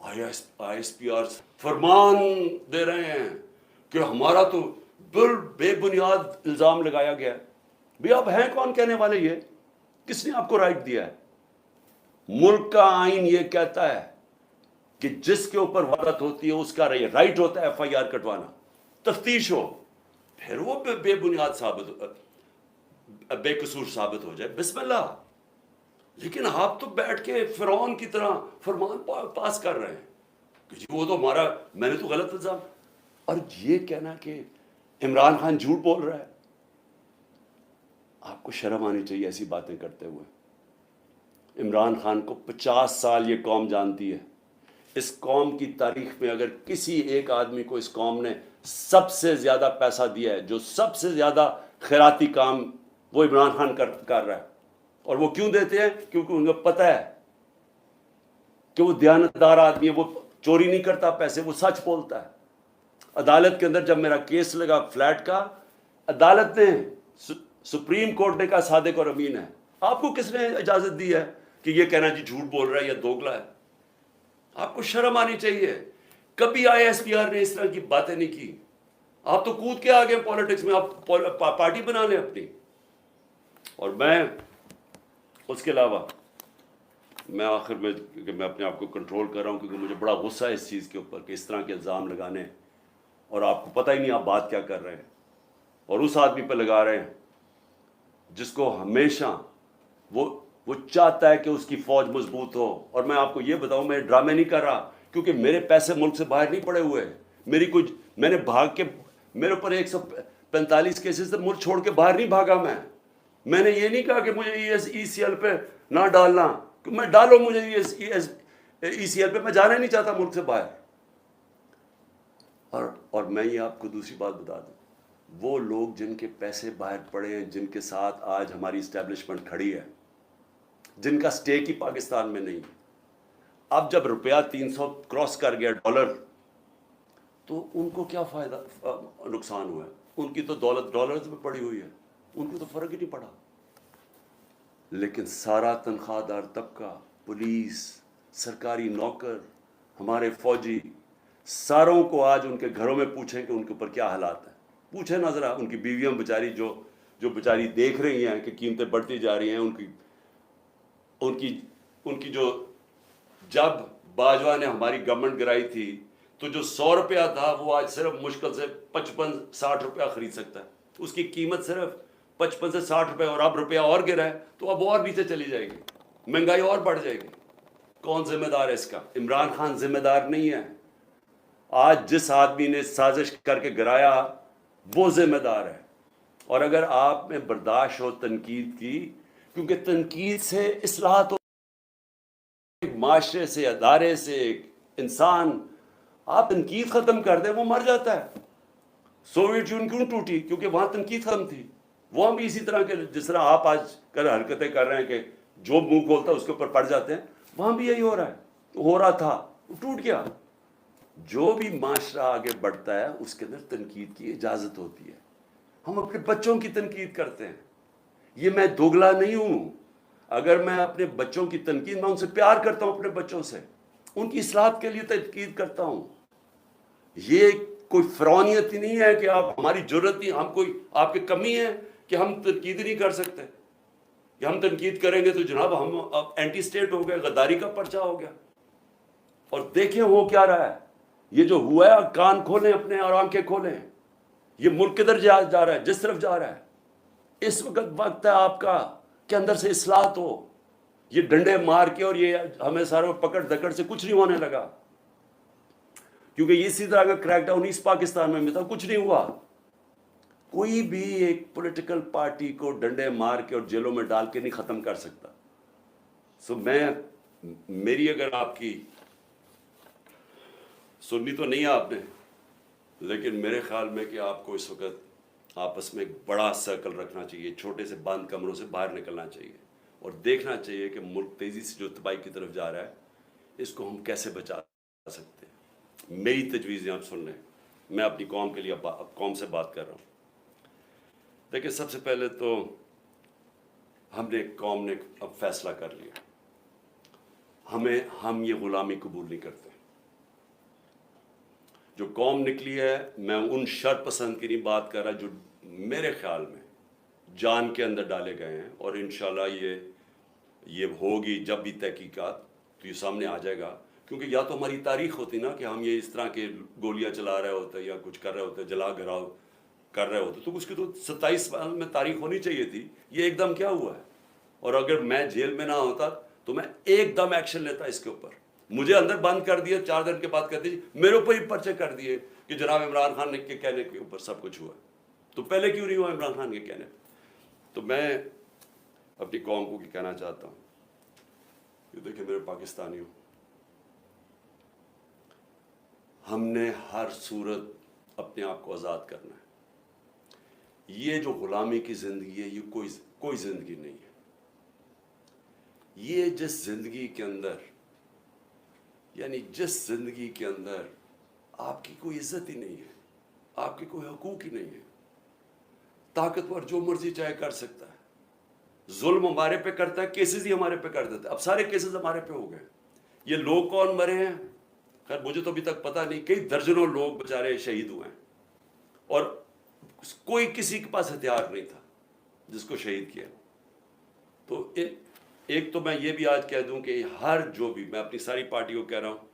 I S P R فرمان دے رہے ہیں کہ ہمارا تو بے بنیاد الزام لگایا گیا ہے. بھی آپ ہیں کون کہنے والے؟ یہ کس نے آپ کو رائٹ دیا ہے؟ ملک کا آئین یہ کہتا ہے کہ جس کے اوپر وارت ہوتی ہے اس کا رائٹ ہوتا ہے ایف آئی آر کٹوانا، تفتیش ہو، پھر وہ بے بنیاد بے قصور ثابت ہو جائے، بسم اللہ. لیکن آپ تو بیٹھ کے فرعون کی طرح فرمان پاس کر رہے ہیں کہ جی وہ تو ہمارا، میں نے تو غلط الزام. اور یہ کہنا کہ عمران خان جھوٹ بول رہا ہے، آپ کو شرم آنی چاہیے ایسی باتیں کرتے ہوئے. عمران خان کو 50 سال یہ قوم جانتی ہے. اس قوم کی تاریخ میں اگر کسی ایک آدمی کو اس قوم نے سب سے زیادہ پیسہ دیا ہے، جو سب سے زیادہ خیراتی کام، وہ عمران خان کر رہا ہے. اور وہ کیوں دیتے ہیں؟ کیونکہ ان کو پتہ ہے کہ وہ دیانتدار آدمی ہے، وہ چوری نہیں کرتا پیسے، وہ سچ بولتا ہے. عدالت کے اندر جب میرا کیس لگا فلیٹ کا، عدالت نے، سپریم کورٹ نے کہا صادق اور امین ہے. آپ کو کس نے اجازت دی ہے کہ یہ کہنا جی جھوٹ بول رہا ہے یا دوگلا ہے؟ آپ کو شرم آنی چاہیے. کبھی آئی ایس پی آر نے اس طرح کی باتیں نہیں کی. آپ تو کود کے آگے پولیٹکس میں، آپ پارٹی بنا لیں اپنی. اور میں اس کے علاوہ، میں آخر میں کہ میں اپنے آپ کو کنٹرول کر رہا ہوں کیونکہ مجھے بڑا غصہ ہے اس چیز کے اوپر کہ اس طرح کے الزام لگانے، اور آپ کو پتہ ہی نہیں آپ بات کیا کر رہے ہیں، اور اس آدمی پہ لگا رہے ہیں جس کو ہمیشہ وہ چاہتا ہے کہ اس کی فوج مضبوط ہو. اور میں آپ کو یہ بتاؤں، میں ڈرامے نہیں کر رہا، کیونکہ میرے پیسے ملک سے باہر نہیں پڑے ہوئے. میں نے بھاگ کے، میرے اوپر 145 کیسز سے ملک چھوڑ کے باہر نہیں بھاگا. میں نے یہ نہیں کہا کہ مجھے ای سی ایل پہ نہ ڈالنا، میں ڈالو مجھے ای سی ایل پہ، میں جانا ہی نہیں چاہتا ملک سے باہر. اور میں یہ آپ کو دوسری بات بتا دوں، وہ لوگ جن کے پیسے باہر پڑے ہیں، جن کے ساتھ آج ہماری اسٹیبلشمنٹ کھڑی ہے، جن کا سٹیک ہی پاکستان میں نہیں، اب جب روپیہ 300 کراس کر گیا ڈالر، تو ان کو کیا فائدہ، نقصان ہوا ہے؟ ان کی تو دولت ڈالرز میں پڑی ہوئی ہے، ان کو تو فرق ہی نہیں پڑا. لیکن سارا تنخواہ دار طبقہ، پولیس، سرکاری نوکر، ہمارے فوجی، ساروں کو آج ان کے گھروں میں پوچھیں کہ ان کے اوپر کیا حالات ہیں. پوچھیں نہ ذرا ان کی بیویاں بیچاری جو بیچاری دیکھ رہی ہیں کہ قیمتیں بڑھتی جا رہی ہیں، ان کی جو، جب باجوہ نے ہماری گورنمنٹ گرائی تھی تو جو 100 روپیہ تھا وہ آج صرف مشکل سے 55-60 روپیہ خرید سکتا ہے. اس کی قیمت صرف 55 سے 60 روپے، اور اب روپیہ اور گرا ہے تو اب اور نیچے چلی جائے گی، مہنگائی اور بڑھ جائے گی. کون ذمہ دار ہے اس کا؟ عمران خان ذمہ دار نہیں ہے. آج جس آدمی نے سازش کر کے گرایا وہ ذمہ دار ہے. اور اگر آپ میں برداشت ہو تنقید کی، کیونکہ تنقید سے اصلاحات، ایک معاشرے سے، ادارے سے، ایک انسان، آپ تنقید ختم کر دیں وہ مر جاتا ہے. سوویت یونین کیوں ٹوٹی؟ کیونکہ وہاں تنقید ختم تھی. وہاں بھی اسی طرح کے، جس طرح آپ آج کل حرکتیں کر رہے ہیں کہ جو منہ کھولتا ہے اس کے اوپر پڑ جاتے ہیں، وہاں بھی یہی ہو رہا ہے، ہو رہا تھا، وہ ٹوٹ گیا. جو بھی معاشرہ آگے بڑھتا ہے اس کے اندر تنقید کی اجازت ہوتی ہے. ہم اپنے بچوں کی تنقید کرتے ہیں. یہ میں دوگلا نہیں ہوں. اگر میں اپنے بچوں کی تنقید، میں ان سے پیار کرتا ہوں، اپنے بچوں سے ان کی اصلاحات کے لیے تنقید کرتا ہوں. یہ کوئی فرعونیت ہی نہیں ہے کہ آپ، ہماری ضرورت نہیں، ہم کوئی آپ کی کمی ہے کہ ہم تنقید نہیں کر سکتے، کہ ہم تنقید کریں گے تو جناب ہم اب اینٹی اسٹیٹ ہو گئے، غداری کا پرچہ ہو گیا. اور دیکھیں ہو کیا رہا ہے. یہ جو ہوا ہے، کان کھولیں اپنے اور آنکھیں کھولیں. یہ ملک کدھر جا رہا ہے؟ جس طرف جا رہا ہے. اس وقت ہے آپ کا کہ اندر سے اصلاحات ہو. یہ ڈنڈے مار کے اور یہ ہمیں ساروں پکڑ دکڑ سے کچھ نہیں ہونے لگا، کیونکہ اسی طرح کا کریک ڈاؤن ایسٹ پاکستان میں بھی تھا، کچھ نہیں ہوا. کوئی بھی ایک پولیٹیکل پارٹی کو ڈنڈے مار کے اور جیلوں میں ڈال کے نہیں ختم کر سکتا. میری اگر آپ کی سنی تو نہیں آپ نے، لیکن میرے خیال میں کہ آپ کو اس وقت آپس میں ایک بڑا سرکل رکھنا چاہیے، چھوٹے سے بند کمروں سے باہر نکلنا چاہیے اور دیکھنا چاہیے کہ ملک تیزی سے جو تباہی کی طرف جا رہا ہے اس کو ہم کیسے بچا سکتے ہیں. میری تجویزیں آپ سن لیں. میں اپنی قوم کے لیے قوم سے بات کر رہا ہوں. دیکھیں، سب سے پہلے تو قوم نے اب فیصلہ کر لیا، ہم یہ غلامی قبول نہیں کرتے. جو قوم نکلی ہے، میں ان شر پسند کی نہیں بات کر رہا جو میرے خیال میں جان کے اندر ڈالے گئے ہیں، اور انشاءاللہ یہ ہوگی جب بھی تحقیقات تو یہ سامنے آ جائے گا. کیونکہ یا تو ہماری تاریخ ہوتی نا کہ ہم یہ اس طرح کے گولیاں چلا رہے ہوتے یا کچھ کر رہے ہوتے، جلا گھراؤ کر رہے ہوتے، تو اس کی تو 27 سال میں تاریخ ہونی چاہیے تھی. یہ ایک دم کیا ہوا ہے؟ اور اگر میں جیل میں نہ ہوتا تو میں ایک دم ایکشن لیتا اس کے اوپر. مجھے اندر بند کر دیا، 4 دن کے بعد کہتے جی میرے اوپر ہی پرچے کر دیے کہ جناب عمران خان کے کہنے کے اوپر سب کچھ ہوا. تو پہلے کیوں نہیں ہوا عمران خان کے کہنے؟ تو میں اپنی قوم کو کہنا چاہتا ہوں کہ دیکھیں میرے پاکستانیوں، ہم نے ہر صورت اپنے آپ کو آزاد کرنا ہے. یہ جو غلامی کی زندگی ہے یہ کوئی زندگی نہیں ہے. یہ جس زندگی کے اندر، یعنی جس زندگی کے اندر آپ کی کوئی عزت ہی نہیں ہے، آپ کے کوئی حقوق ہی نہیں ہے، طاقتور جو مرضی چاہے کر سکتا ہے، ظلم ہمارے پہ کرتا ہے، کیسز ہی ہمارے پہ کر دیتا ہے. اب سارے کیسز ہمارے پہ ہو گئے. یہ لوگ کون مرے ہیں خیر مجھے تو ابھی تک پتہ نہیں، کئی درجنوں لوگ بیچارے شہید ہوئے ہیں، اور کوئی کسی کے پاس ہتھیار نہیں تھا جس کو شہید کیا. تو ایک تو میں یہ بھی آج کہہ دوں کہ ہر جو بھی، میں اپنی ساری پارٹی کو کہہ رہا ہوں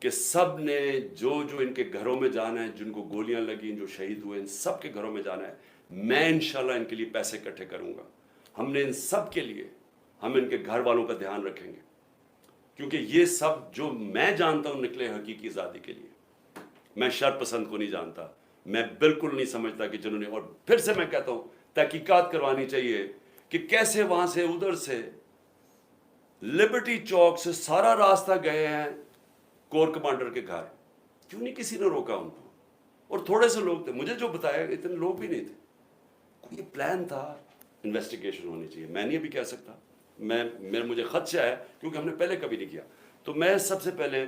کہ سب نے جو ان کے گھروں میں جانا ہے، جن کو گولیاں لگیں، جو شہید ہوئے، ان سب کے گھروں میں جانا ہے. میں انشاءاللہ ان کے لیے پیسے اکٹھے کروں گا. ہم نے ان سب کے لیے، ہم ان کے گھر والوں کا دھیان رکھیں گے، کیونکہ یہ سب جو میں جانتا ہوں نکلے حقیقی آزادی کے لیے. میں شر پسند کو نہیں جانتا، میں بالکل نہیں سمجھتا کہ جنہوں نے، اور پھر سے میں کہتا ہوں تحقیقات کروانی چاہیے کہ کیسے وہاں سے ادھر سے لبرٹی چوک سے سارا راستہ گئے ہیں کور کمانڈر کے گھر. کیوں نہیں کسی نے روکا ان کو؟ اور تھوڑے سے لوگ تھے، مجھے جو بتایا اتنے لوگ بھی نہیں تھے. یہ پلان تھا. انویسٹیگیشن ہونی چاہیے. میں نہیں ابھی کہہ سکتا، مجھے خدشہ ہے کیونکہ ہم نے پہلے کبھی نہیں کیا. تو میں سب سے پہلے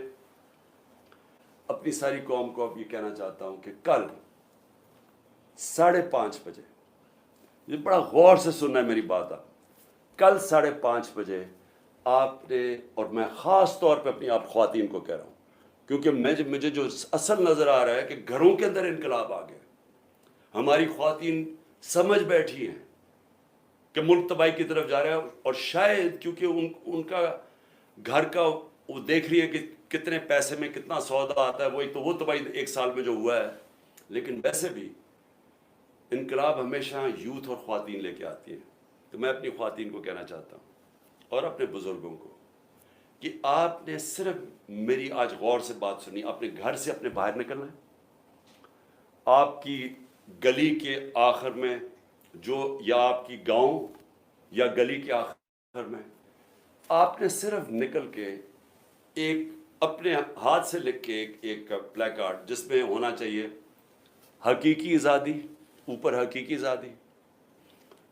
اپنی ساری قوم کو اب یہ کہنا چاہتا ہوں کہ کل 5:30 بجے، یہ بڑا غور سے سننا ہے میری بات. کل 5:30 بجے آپ نے، اور میں خاص طور پہ اپنی آپ خواتین کو کہہ رہا ہوں کیونکہ مجھے جو اصل نظر آ رہا ہے کہ گھروں کے اندر انقلاب آ گیا. ہماری خواتین سمجھ بیٹھی ہیں کہ ملک تباہی کی طرف جا رہا ہے، اور شاید کیونکہ ان کا گھر کا وہ دیکھ رہی ہے کہ کتنے پیسے میں کتنا سودا آتا ہے، وہ تباہی 1 سال میں جو ہوا ہے. لیکن ویسے بھی انقلاب ہمیشہ یوتھ اور خواتین لے کے آتی ہیں. تو میں اپنی خواتین کو کہنا چاہتا ہوں اور اپنے بزرگوں کو کہ آپ نے صرف میری آج غور سے بات سنی. اپنے گھر سے اپنے باہر نکلنا ہے. آپ کی گلی کے آخر میں یا آپ کی گاؤں یا گلی کے آخر میں آپ نے صرف نکل کے ایک اپنے ہاتھ سے لکھ کے ایک پلے کارڈ جس میں ہونا چاہیے حقیقی آزادی، اوپر حقیقی آزادی،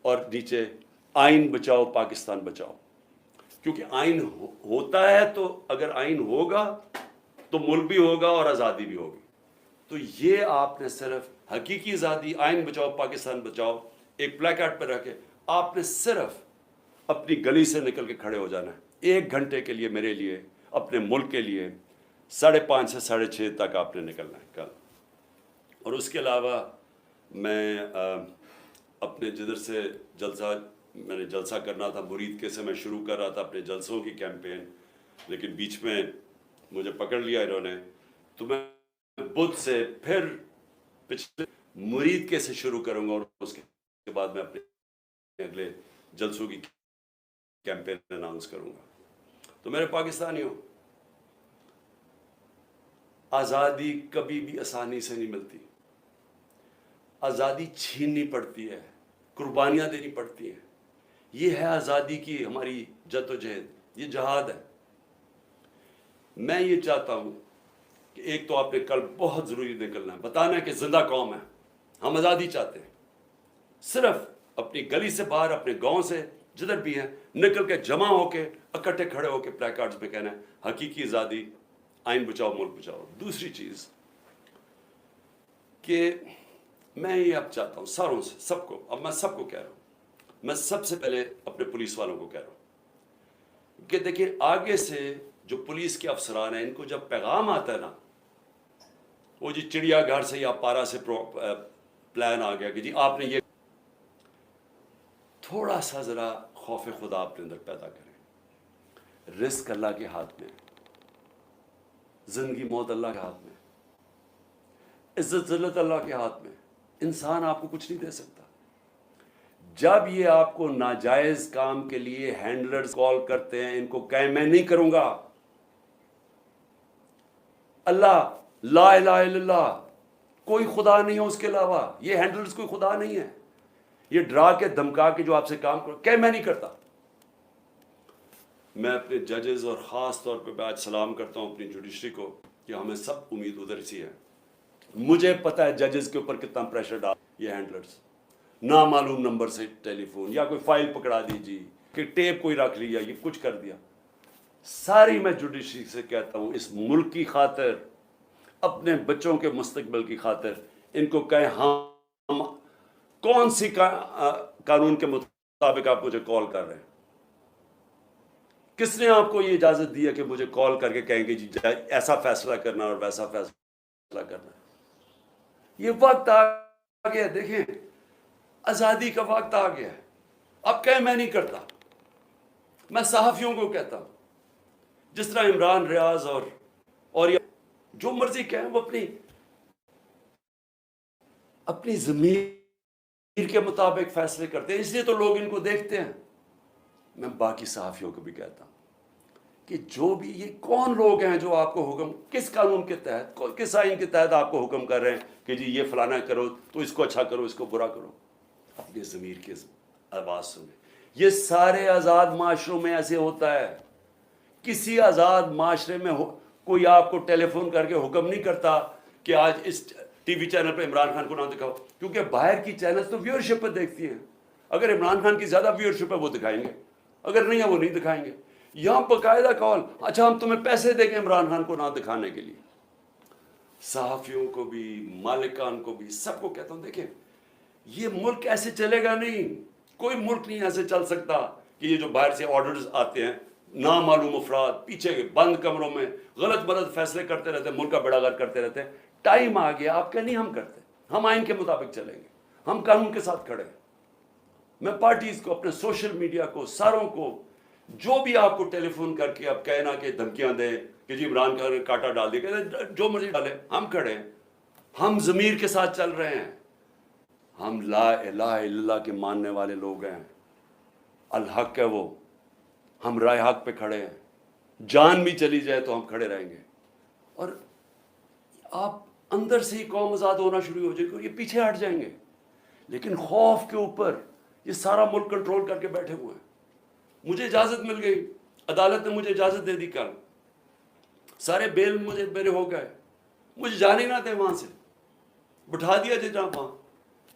اور نیچے آئین بچاؤ پاکستان بچاؤ. کیونکہ آئین ہوتا ہے تو اگر آئین ہوگا تو ملک بھی ہوگا اور آزادی بھی ہوگی. تو یہ آپ نے صرف حقیقی آزادی، آئین بچاؤ پاکستان بچاؤ ایک پلے کارڈ پہ رکھے. آپ نے صرف اپنی گلی سے نکل کے کھڑے ہو جانا ہے 1 گھنٹے کے لیے میرے لیے، اپنے ملک کے لیے. 5:30 سے 6:30 تک آپ نے نکلنا ہے کل. اور اس کے علاوہ میں اپنے جدھر سے میں نے جلسہ کرنا تھا، مرید کے سے میں شروع کر رہا تھا اپنے جلسوں کی کیمپین، لیکن بیچ میں مجھے پکڑ لیا انہوں نے. تو میں بدھ سے پھر پچھلے مرید کے سے شروع کروں گا، اور اس کے بعد میں اپنے اگلے جلسوں کی کیمپین اناؤنس کروں گا. تو میرے پاکستانیوں، آزادی کبھی بھی آسانی سے نہیں ملتی. آزادی چھیننی پڑتی ہے، قربانیاں دینی پڑتی ہیں. یہ ہے آزادی کی ہماری جد و جہد، یہ جہاد ہے. میں یہ چاہتا ہوں کہ ایک تو آپ نے کل بہت ضروری نکلنا ہے، بتانا ہے کہ زندہ قوم ہے، ہم آزادی چاہتے ہیں. صرف اپنی گلی سے باہر، اپنے گاؤں سے جدھر بھی ہیں، نکل کے جمع ہو کے اکٹھے کھڑے ہو کے پلے کارڈز پہ کہنا ہے حقیقی آزادی، آئین بچاؤ ملک بچاؤ. دوسری چیز کہ میں یہ اب چاہتا ہوں ساروں سے، سب کو، اب میں سب کو کہہ رہا ہوں، میں سب سے پہلے اپنے پولیس والوں کو کہہ رہا ہوں کہ دیکھیں آگے سے جو پولیس کے افسران ہیں، ان کو جب پیغام آتا ہے نا وہ جی چڑیا گھر سے یا پارا سے پلان آ گیا کہ جی آپ نے یہ، تھوڑا سا ذرا خوف خدا اپنے اندر پیدا کریں. رزق اللہ کے ہاتھ میں، زندگی موت اللہ کے ہاتھ میں، عزت ذلت اللہ کے ہاتھ میں. انسان آپ کو کچھ نہیں دے سکتا. جب یہ آپ کو ناجائز کام کے لیے ہینڈلرز کال کرتے ہیں، ان کو کہیں میں نہیں کروں گا. اللہ لا الہ الا اللہ، کوئی خدا نہیں ہے اس کے علاوہ. یہ ہینڈلرز کوئی خدا نہیں ہے. یہ ڈرا کے دھمکا کے جو آپ سے کام کرو، کہ میں نہیں کرتا. میں اپنے ججز اور خاص طور پہ آج سلام کرتا ہوں اپنی جوڈیشری کو کہ ہمیں سب امید ادھر سی ہے. مجھے پتا ہے ججز کے اوپر کتنا پریشر ڈال یہ ہینڈلرز. نامعلوم نمبر سے ٹیلی فون، یا کوئی فائل پکڑا دیجیے کہ ٹیپ کوئی رکھ لیا، یہ کچھ کر دیا. ساری میں جوڈیشری سے کہتا ہوں، اس ملک کی خاطر، اپنے بچوں کے مستقبل کی خاطر ان کو کہیں ہم کون سی قانون کے مطابق آپ مجھے کال کر رہے ہیں؟ کس نے آپ کو یہ اجازت دی ہے کہ مجھے کال کر کے کہیں گے جی ایسا فیصلہ کرنا اور ویسا فیصلہ کرنا؟ یہ وقت آ گیا، دیکھیں آزادی کا وقت آ گیا. اب کہیں میں نہیں کرتا. میں صحافیوں کو کہتا ہوں، جس طرح عمران ریاض اور جو مرضی کہیں، وہ اپنی ضمیر کے مطابق فیصلے کرتے ہیں، اس لیے تو لوگ ان کو دیکھتے ہیں. میں باقی صحافیوں کو بھی کہتا ہوں کہ جو بھی یہ کون لوگ ہیں جو آپ کو حکم، کس قانون کے تحت، کس آئین کے تحت آپ کو حکم کر رہے ہیں کہ جی یہ فلانا کرو تو اس کو اچھا کرو، اس کو برا کرو. اپنے ضمیر کی آواز سنیں. یہ سارے آزاد معاشروں میں ایسے ہوتا ہے. کسی آزاد معاشرے میں کوئی آپ کو ٹیلی فون کر کے حکم نہیں کرتا کہ آج اس ٹی وی چینل پہ عمران خان کو نہ دکھاؤ، کیونکہ باہر کی چینلز تو ویورشپ پہ دیکھتی ہیں. اگر عمران خان کی زیادہ ویورشپ ہے وہ دکھائیں گے، اگر نہیں ہے وہ نہیں دکھائیں گے. یہاں باقاعدہ کال، اچھا ہم تمہیں پیسے دیں گے عمران خان کو نہ دکھانے کے لیے. صحافیوں کو بھی، مالکان کو بھی، سب کو کہتا ہوں دیکھیں یہ ملک ایسے چلے گا نہیں. کوئی ملک نہیں ایسے چل سکتا کہ یہ جو باہر سے آرڈرز آتے ہیں، نامعلوم افراد پیچھے بند کمروں میں غلط ملت فیصلے کرتے رہتے ہیں، ملک کا بیڑا غرق کرتے رہتے ہیں. ٹائم آ گیا آپ کہ نہیں ہم کرتے، ہم آئین کے مطابق چلیں گے، ہم قانون کے ساتھ کھڑے ہیں. میں پارٹیز کو، اپنے سوشل میڈیا کو، ساروں کو، جو بھی آپ کو ٹیلی فون کر کے اب کہنا کہ دھمکیاں دیں کہ جی عمران خان نے کاٹا ڈال دیا، کہ جو مرضی ڈالے، ہم کھڑے ہیں. ہم ضمیر کے ساتھ چل رہے ہیں. ہم لا الہ الا اللہ کے ماننے والے لوگ ہیں. الحق ہے وہ، ہم رائے حق پہ کھڑے ہیں. جان بھی چلی جائے تو ہم کھڑے رہیں گے. اور آپ اندر سے ہی قوم آزاد ہونا شروع ہو جائے گی اور یہ پیچھے ہٹ جائیں گے. لیکن خوف کے اوپر یہ سارا ملک کنٹرول کر کے بیٹھے ہوئے ہیں. مجھے اجازت مل گئی، عدالت نے مجھے اجازت دے دی کل، سارے بیل میرے ہو گئے. مجھے جانے نہ تھے وہاں سے، بٹھا دیا جناب وہاں.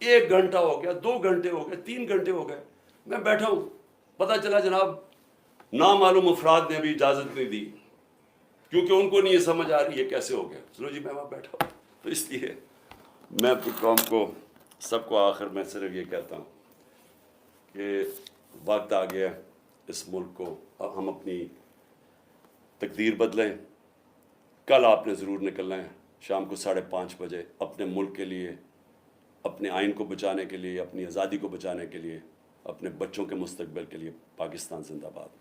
1 گھنٹہ ہو گیا، 2 گھنٹے ہو گئے، 3 گھنٹے ہو گئے، میں بیٹھا ہوں. پتہ چلا جناب نامعلوم افراد نے بھی اجازت نہیں دی، کیونکہ ان کو نہیں یہ سمجھ آ رہی ہے کیسے ہو گیا. چلو جی میں وہاں بیٹھا ہوں. تو اس لیے میں اپنی قوم کو، سب کو آخر میں صرف یہ کہتا ہوں کہ وقت آ گیا اس ملک کو، اب ہم اپنی تقدیر بدلیں. کل آپ نے ضرور نکلنا ہے شام کو 5:30 بجے اپنے ملک کے لیے، اپنے آئین کو بچانے کے لیے، اپنی آزادی کو بچانے کے لیے، اپنے بچوں کے مستقبل کے لیے. پاکستان زندہ باد.